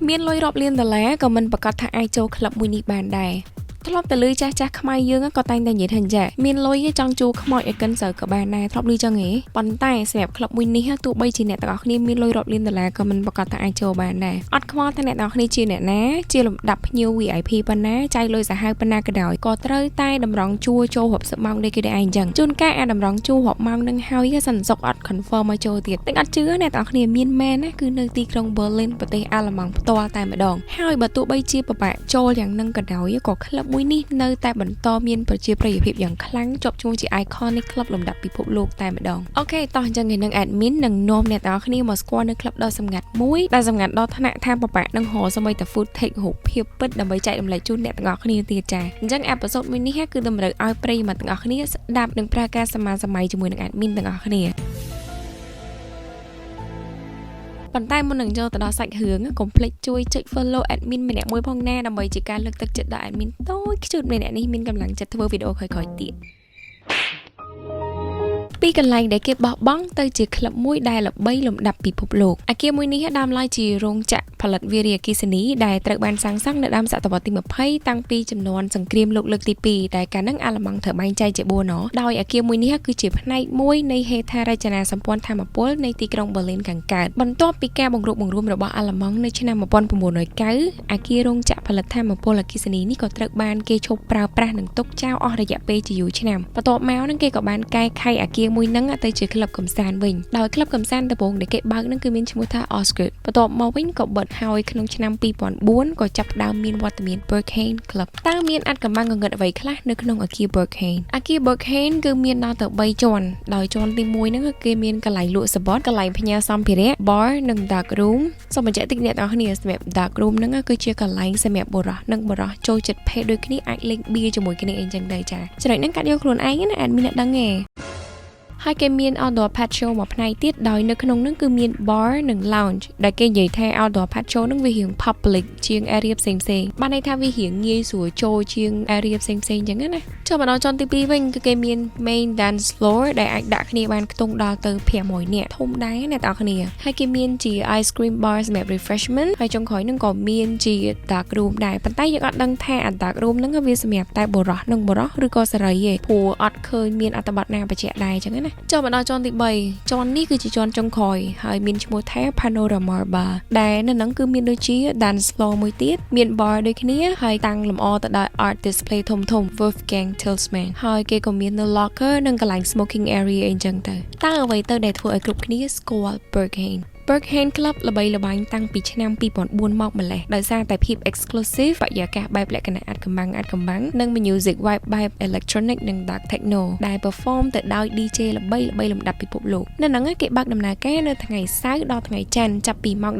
មានលុយរាប់លានដុល្លារក៏មិនប្រកាសថាអាចចូលក្លឹបមួយនេះបានដែរធ្លាប់តែលឺចាស់ខ្មែរយើងក៏តែងតែនិយាយថាអញ្ចឹងមានលុយចង់ជួខ្មោចឲ្យកិនស្រូវក៏បានដែរធ្លាប់លឺចឹងហ៎ប៉ុន្តែសម្រាប់ក្លឹបមួយនេះទោះបីជាអ្នកទាំងអស់គ្នាមានលុយរាប់លានដុល្លារក៏មិនប្រកាសថាអាចចូលបានដែរអត់ខ្វល់ថាអ្នកទាំងអស់គ្នាជាអ្នកណាជាលំដាប់ភ្ញៀវ VIP ប៉ុណ្ណាចាយលុយសាហាវប៉ុណ្ណាក៏ដោយក៏ត្រូវតែតម្រង់ជួចូលរាប់សិបម៉ោងដូចគេដែរអញ្ចឹងជួនកាលអាចតម្រង់ជួរាប់ម៉ោងនឹងហើយសន្សុកអត់ confirm មកចូលទៀតតែអត់ជឿអ្នកទាំងអស់គ្នាមានមែនណាគឺនៅទីក្រុង Berlin ប្រទេសអាល្លឺម៉ង់ផ្ទាល់តែម្ដងហើយបើទោះបីជាពិបាកចូលយ៉ាងនឹងក៏ដោយក៏ក្លឹបមួយនេះនៅតែបន្តមានប្រជាប្រិយភាពយ៉ាងខ្លាំងជាប់ឈ្មោះជា iconic ក្លឹបលំដាប់ពិភពលោកតែម្ដងអូខេតោះអញ្ចឹងឯនឹង admin នឹងនាំអ្នកទាំងអស់គ្នាមកស្គាល់នៅក្លឹបដ៏សម្ងាត់មួយដែលសម្ងាត់ដល់ថ្នាក់ថាពិបាកនឹងរកសម្បីតែ footage រូបភាពពិតដើម្បីចែករំលែកជូនអ្នកទាំងអស់គ្នាទៀតចាអញ្ចឹង episode មួយនេះគឺតម្រូវឲ្យប្រិយមិត្តទាំងអស់គ្នាស្ដាប់និងប្រើការសមាសម័យជាមួយនឹង admin ទាំងអស់គ្នាប៉ុន្តែមុននឹងចូលទៅដល់សាច់រឿងកុំភ្លេចជួយចុច follow admin ម្នាក់មួយផងណាដើម្បីជាការលើកទឹកចិត្តដល់ admin តូចខ្ជូតម្នាក់នេះមានកម្លាំងចិត្តធ្វើវីដេអូក្រោយៗទៀតពីកន្លែងដែលគេបោះបង់ទៅជាក្លឹបមួយដែលល្បីលំដាប់ពិភពលោកអគារមួយនេះដើមឡើយជារោងចក្រផលិតវារីអគ្គិសនីដែលត្រូវបានសាងសង់នៅដើមសតវត្សទី20តាំងពីជំនាន់សង្គ្រាមលោកលើកទី2ដែលកាលនោះអាល្លឺម៉ង់ត្រូវបែងចែកជា4ដោយអគារមួយនេះគឺជាផ្នែកមួយនៃហេដ្ឋារចនាសម្ព័ន្ធថាមពលនៃទីក្រុង Berlin ខាងកើតបន្ទាប់ពីការបង្រួបបង្រួមរបស់អាល្លឺម៉ង់នៅឆ្នាំ1990អគាររោងចក្រផលិតថាមពលអគ្គិសនីនេះក៏ត្រូវបានគេឈប់ប្រើប្រាស់និងទុកចោលអស់រយៈពេលជាយូរឆ្នាំបន្ទាប់មកនឹងគេក៏បានកែខៃអគារមួយហ្នឹងទៅជាក្លឹបកំសាន្តវិញដោយក្លឹបកំសាន្តដំបូងដែលគេបើកហ្នឹងគឺមានឈ្មោះថា Oscar បន្ទាប់មកវិញក៏បិទហើយក្នុងឆ្នាំ2004ក៏ចាប់ផ្ដើមមានវត្តមាន Berghain Club តើមានអត្ថកម្បាំងងងឹតអ្វីខ្លះនៅក្នុងអគារ Berghain អគារ Berghain គឺមានដល់ទៅ3ជាន់ដោយជាន់ទី1ហ្នឹងគឺមានកន្លែងលក់សបត់កន្លែងផ្ញើសម្ភារៈ bar និង dark room សូមបញ្ជាក់តិចអ្នកនរគ្នាសម្រាប់ dark room ហ្នឹងគឺជាកន្លែងសម្រាប់បុរសនិងបុរសចូលចិត្តភេទដូចគ្នាអាចលេងបៀជាមួយគ្នាអីចឹងដែរចាចំណុចហ្នឹងកាត់យកខ្លួនឯងណាអត់មានអ្នកដឹងទេហើយគេមាន outdoor patio មួយផ្នែកទៀតដោយនៅក្នុងនោះគឺមាន bar និង lounge ដែលគេនិយាយថា outdoor patio នឹងវារៀង public ជាង area ផ្សេងៗបានន័យថាវារៀងងាយស្រួលចូលជាង area ផ្សេងៗអញ្ចឹងណាចូលមកដល់ជាន់ទី2វិញគឺគេមាន main dance floor ដែលអាចដាក់គ្នាបានខ្ទង់ដល់ទៅ500នាក់ធំដែរអ្នកទាំងអស់គ្នាហើយគេមានជា ice cream bar សម្រាប់ refreshment ហើយចុងក្រោយនឹងក៏មានជា dark room ដែរប៉ុន្តែយើងអត់ដឹងថា dark room ហ្នឹងវាសម្រាប់តែបុរសនិងបុរសឬក៏សេរីទេព្រោះអត់ឃើញមានអត្ថបទណាបញ្ជាក់ដែរអញ្ចឹងណាចូលមកដល់ជាន់ទី3ជាន់នេះគឺជាជាន់ចុងក្រោយហើយមានឈ្មោះថា Panorama Bar ដែលនៅហ្នឹងគឺមានដូចជា dance floor មួយទៀតមាន bar ដូចគ្នាហើយតាំងលម្អទៅដោយ art display ធំៗ Wolfgang Tillsman ហើយគេក៏មាននៅ locker និងកន្លែង smoking area អីចឹងទៅតើអ្វីទៅដែលធ្វើឲ្យគ្រប់គ្នាស្គាល់ Berghain Berghain Club ល្បីល្បាញតាំងពីឆ្នាំ2004មកម្លេះដោយសារតែភាព exclusive បរិយាកាសបែបលក្ខណៈអាត់កំបាំងនិង music vibe បែប electronic និង dark techno ដែល perform ទៅដោយ DJ ល្បីលំដាប់ពិភពលោកនៅហ្នឹងគេបើកដំណើរការនៅថ្ងៃសៅរ៍ដល់ថ្ងៃច័ន្ទចាប់ពីម៉ោង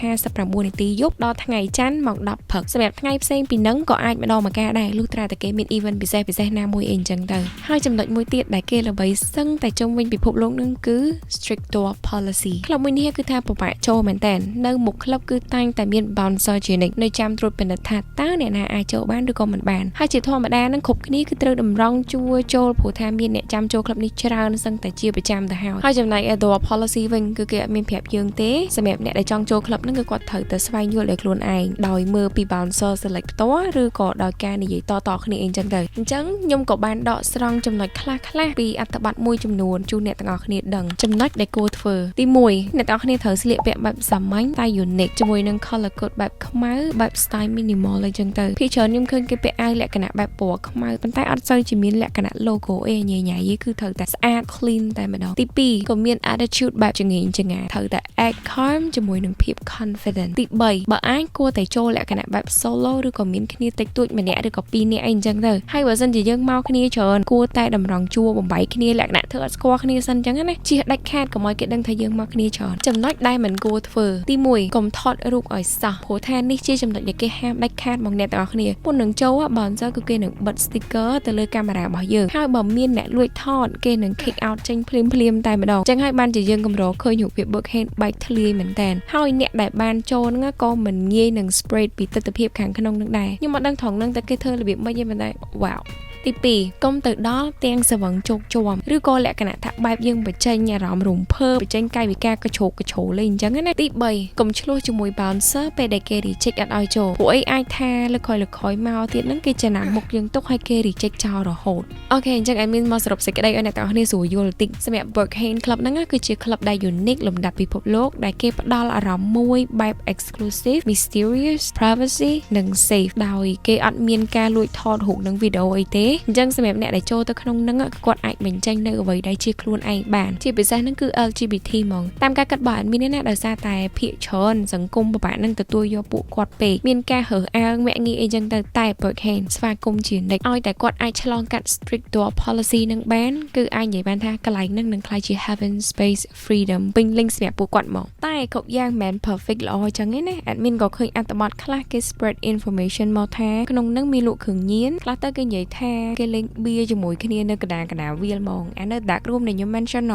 11:59 នាទីយប់ដល់ថ្ងៃច័ន្ទម៉ោង 10 ព្រឹកសម្រាប់ថ្ងៃផ្សេងពីហ្នឹងក៏អាចម្ដងម្កាលដែរលុះត្រាតែគេមាន event ពិសេសណាមួយអីចឹងទៅហើយចំណុចមួយទៀតដែលគេល្បីសឹងតែជុំវិញពិភពលោកហ្នឹងគឺ strict door policy ក្លឹបមួយនេះគឺថាពិបាកចូលមែនតើនៅមុខក្លឹបគឺតែងតែមាន bouncer ជានិច្ចនៅចាំត្រួតពិនិត្យថាតើអ្នកណាអាចចូលបានឬក៏មិនបានហើយជាធម្មតានឹងគ្រប់គ្នាគឺត្រូវតម្រង់ជួរចូលព្រោះថាមានអ្នកចាំចូលក្លឹបនេះច្រើនសឹងតែជាប្រចាំទៅហើយចំណែក door policy វិញគឺគេអត់មានប្រាប់យើងទេសម្រាប់អ្នកដែលចង់ចូលក្លឹបហ្នឹងគឺគាត់ត្រូវទៅស្វែងយល់ដោយខ្លួនឯងដោយមើលពី bouncer select ផ្ទាល់ឬក៏ដោយការនិយាយតគ្នាអីចឹងទៅអញ្ចឹងខ្ញុំក៏បានដកស្រង់ចំណុចខ្លះពីអត្ថបទមួយចំនួនជូនអ្នកទាំងអស់គ្នាដឹងចំណុចដែលគួរធ្វើទី1អ្នកទាំងអស់គ្នាត្រូវស្លៀកពាក់បែបសាមញ្ញតែ unique ជាមួយនឹង color code បែបខ្មៅបែប style minimal អីចឹងទៅភាគច្រើនខ្ញុំឃើញគេពាក់អាវលក្ខណៈបែបពណ៌ខ្មៅប៉ុន្តែអត់សូវជាមានលក្ខណៈ logo អីញ៉ៃៗគឺត្រូវតែស្អាត clean តែម្ដងទី2ក៏មាន attitude បែបចងេងចងាត្រូវតែ act calm ជាមួយនឹងភាព confident ទី3បើអាចគួរតែចូលលក្ខណៈបែប solo ឬក៏មានគ្នាតិចតួចម្នាក់ឬក៏2នាក់អីចឹងទៅហើយបើសិនជាយើងមកគ្នាច្រើនគួរតែតម្រង់ជួរបំបីគ្នាលក្ខណៈធ្វើអត់ស្គាល់គ្នាសិនចឹងណាជិះដាច់ខាតកុំឲ្យគេដឹងថាយើងមកគ្នាច្រើនចំណុចដែលមិនគួរធ្វើទី1កុំថតរូបឲ្យសោះព្រោះថានេះជាចំណុចដែលគេហាមដាច់ខាតមកអ្នកទាំងអស់គ្នាមុននឹងចូលបើអញ្ចឹងគឺគេនឹងបិទ sticker ទៅលើកាមេរ៉ារបស់យើងហើយបើមានអ្នកលួចថតគេនឹង kick out ចេញភ្លាមតែម្ដងចឹងហើយបានជាយើងកម្រឃើញរូបភាព Berghain បែកធ្លាយមែនតើហើយអ្នកដែលបានចូលហ្នឹងក៏មិនងាយនឹង spread ពីទស្សនវិជ្ជាខាងក្នុងនឹងដែរខ្ញុំអត់ដឹងត្រង់ហ្នឹងតែគេធ្វើរបៀបម៉េចទេប៉ុន្តែ wow ទី2កុំទៅដល់ទាំងសវឹងជោគជាំឬក៏លក្ខណៈថាបែបយើងបញ្ចេញអារម្មណ៍រំភើបបញ្ចេញកាយវិការកញ្ឈោលេងអញ្ចឹងណាទី3កុំឆ្លោះជាមួយ bouncer ពេលដែលគេ reject អត់ឲ្យចូលពួកអីអាចថាលខយមកទៀតហ្នឹងគេចំណាំមុខយើងទុកឲ្យគេ reject ចោលរហូតអូខេអញ្ចឹងអេមីនមកសរុបសេចក្តីឲ្យអ្នកទាំងអស់គ្នាស្រួលយល់តិចសម្រាប់ Berkane Club ហ្នឹងគឺជាក្លឹបដែល unique លំដាប់ពិភពលោកដែលគេផ្ដល់អារម្មណ៍មួយបែប exclusive mysterious privacy និង safe ដោយគេអត់មានការលួចថតរូបនិងវីដេអូអីទេអញ្ចឹងសម្រាប់អ្នកដែលចូលទៅក្នុងហ្នឹងគាត់អាចបញ្ចេញនៅអ្វីដែលជាខ្លួនឯងបានជាពិសេសហ្នឹងគឺ LGBT ហ្មងតាមការគិតរបស់អេមីនណាដោយសារតែភាគច្រើនសង្គមពិបាកនឹងទទួលយកពួកគាត់ពេកមានការរើសអើងមាក់ងាយអីចឹងទៅតែ Berkane ស្វាគមន៍ជានិច្ចឲ្យតែគាត់អាចឆ្លងកាត់ strict door policy នឹងបានគឺអាចនិយាយបានថាកន្លែងហ្នឹងនឹងក្លាយជា heaven space freedom ពេញលេញសម្រាប់ពួកគាត់មកតែគ្រប់យ៉ាងមិន perfect ល្អចឹងទេណា admin ក៏ឃើញអត្ថបទខ្លះគេ spread information មកថាក្នុងហ្នឹងមានលក់គ្រឿងញៀនខ្លះទៅគេនិយាយថាគេលេងបៀជាមួយគ្នានៅកណ្ដាលវាលហ្មងអានៅ dark room ដែលខ្ញុំ mention ណ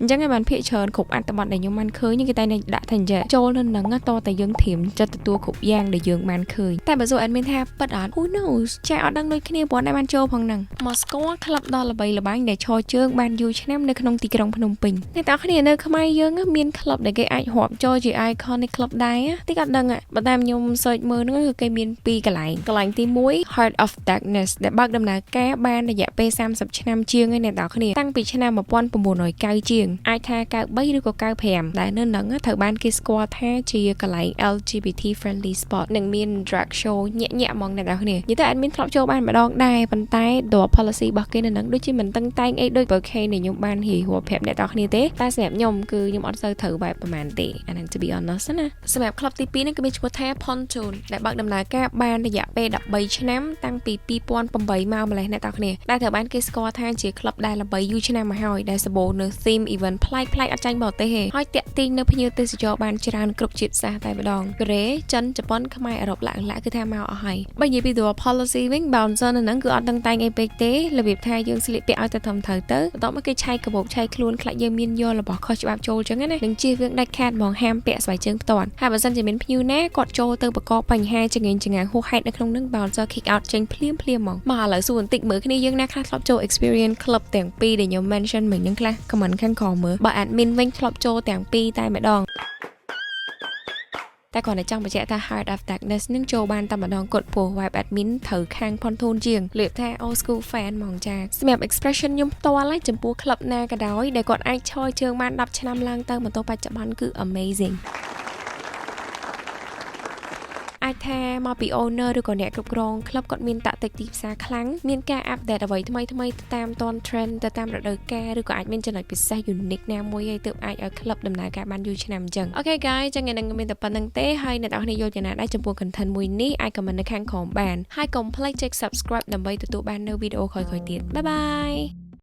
អញ្ចឹងឯបានភាកច្រើនគ្រប់អត្ថបទដែលខ្ញុំបានឃើញគេតែដាក់ថាអញ្ចឹងចូលនៅនឹងតតែយើងធៀមចិត្តទទួលគ្រប់យ៉ាងដែលយើងបានឃើញតែបើសួរ admin ថាប៉ិតអត់ who knows ចាអត់ដឹងដូចគ្នាព្រោះតែបានចូលផងហ្នឹងមកស្គាល់ក្លឹបដ៏ល្បីល្បាញដែលឈរជើងបានយូរឆ្នាំនៅក្នុងទីក្រុងភ្នំពេញអ្នកទាំងគ្នានៅខ្មែរយើងមានក្លឹបដែលគេអាចរាប់ចូលជា iconic club ដែរទីក៏ដឹងបើតាមខ្ញុំ search មើលហ្នឹងគឺគេមាន2កន្លែងទី1 Heart of Darkness ដែលបើកដំណើរការបានរយៈពេល30ឆ្នាំជាងហើយអ្នកទាំងគ្នាតាំងពីឆ្នាំ1990ជាងអាចថា93ឬក៏95ដែលនៅនឹងត្រូវបានគេស្គាល់ថាជាកន្លែង LGBT friendly spot និងមាន drag show ញាក់ហ្មងអ្នកនរគ្នានិយាយទៅអត់មានធ្លាប់ចូលបានម្ដងដែរប៉ុន្តែ door policy របស់គេនៅនឹងដូចជាមិនតឹងតែងអីដូច Berkane ដែលខ្ញុំបានរៀបរាប់ប្រាប់អ្នកនរគ្នាទេតែសម្រាប់ខ្ញុំគឺខ្ញុំអត់សូវត្រូវបែបប្រហែលទេអាហ្នឹង to be honest ណាសម្រាប់ club ទី2នេះគឺមានឈ្មោះថា Pontoon ដែលបើកដំណើរការបានរយៈពេល13ឆ្នាំតាំងពី2008មកម្លេះអ្នកនរគ្នាដែលត្រូវបានគេស្គាល់ថាជា club ដែលល្បីយូរឆ្នាំមកហើយដែលសម្បូរនៅ theme event ប្លែកអត់ចាញ់បរទេសទេហើយតាក់ទាញនៅភ្ញៀវទេសចរបានច្រើនគ្រប់ជាតិសាសន៍តែម្ដងកូរ៉េចិនជប៉ុនខ្មែរអឺរ៉ុបឡាក់គឺថាមកអស់ហើយបើនិយាយពី door policy វិញ bouncer នៅហ្នឹងគឺអត់ដឹងតែងអីពេកទេរបៀបថាយើងស្លៀកពាក់ឲ្យទៅត្រឹមត្រូវទៅបន្ទាប់មកគេឆែកកាបូបឆែកខ្លួនខ្លាចយើងមានយករបស់ខុសច្បាប់ចូលចឹងណានឹងជៀសវាងដាច់ខាតហ្មងហាមពាក់ស្បែកជើងផ្ទាត់ហើយបើសិនជាមានភ្ញៀវណាគាត់ចូលទៅបកកបញ្ហាចង្អាងហួសហេតុនៅក្នុងហ្នឹង bouncer kick out ចេញភ្លាមហ្មងមកឥឡូវសួរបន្តិចមើលគ្នាយើងណាខ្លះធ្លាប់ចូល experience club ទាំងពីរដែលខ្ញុំ mention មិញហ្នឹងខ្លះ comment ខាងក្រោមមើលបើ admin វិញធ្លាប់ចូលទាំងពីរតែម្ដងតែគាត់តែចង់បញ្ជាក់ថា Heart of Darkness នឹងចូលបានតែម្ដងគាត់ពោះ vibe admin ត្រូវខាង Pontoon ជាងលៀបថា old school fan ហ្មងចាសម្រាប់ expression ខ្ញុំផ្ទាល់ហើយចំពោះ club ណាក៏ដោយដែលគាត់អាចឈរជើងបាន10ឆ្នាំឡើងទៅមកទល់បច្ចុប្បន្នគឺ amazingអាចថាមកពី owner ឬក៏អ្នកគ្រប់គ្រងក្លឹបគាត់មានតាក់ទិចទីផ្សារខ្លាំងមានការ update អ្វីថ្មីទៅតាមតន trend ទៅតាមរដូវកាលឬក៏អាចមានចំណុចពិសេស unique ណាមួយឲ្យទើបអាចឲ្យក្លឹបដំណើរការបានយូរឆ្នាំអញ្ចឹងអូខេ guys ចឹងថ្ងៃនេះមានតែប៉ុណ្្នឹងទេហើយអ្នកនរគ្នាយល់យ៉ាងណាដែរចំពោះ content មួយនេះអាច comment នៅខាងក្រោមបានហើយកុំភ្លេចចុច subscribe ដើម្បីទទួលបាននូវវីដេអូក្រោយៗទៀតបាយបាយ